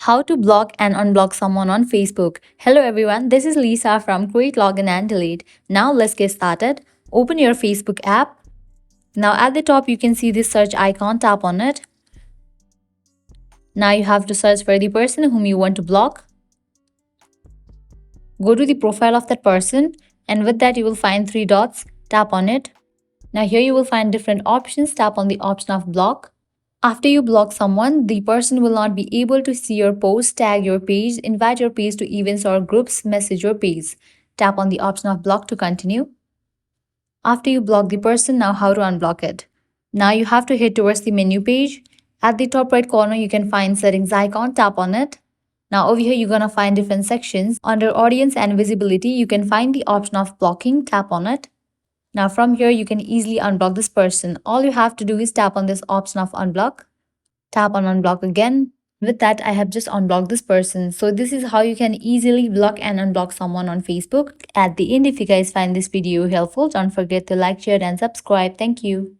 How to block and unblock someone on Facebook. Hello everyone, this is Lisa from Create, Login and Delete. Now let's get started. Open your Facebook app. Now at the top you can see this search icon, tap on it. Now you have to search for the person whom you want to block. Go to the profile of that person and with that you will find three dots, tap on it. Now here you will find different options, tap on the option of block. After you block someone, the person will not be able to see your post, tag your page, invite your page to events or groups, message your page. Tap on the option of block to continue. After you block the person, now how to unblock it. Now you have to head towards the menu page. At the top right corner, you can find settings icon, tap on it. Now over here, you're gonna find different sections. Under audience and visibility, you can find the option of blocking, tap on it. Now from here, you can easily unblock this person. All you have to do is tap on this option of unblock. Tap on unblock again. With that, I have just unblocked this person. So this is how you can easily block and unblock someone on Facebook. At the end, if you guys find this video helpful, don't forget to like, share and subscribe. Thank you.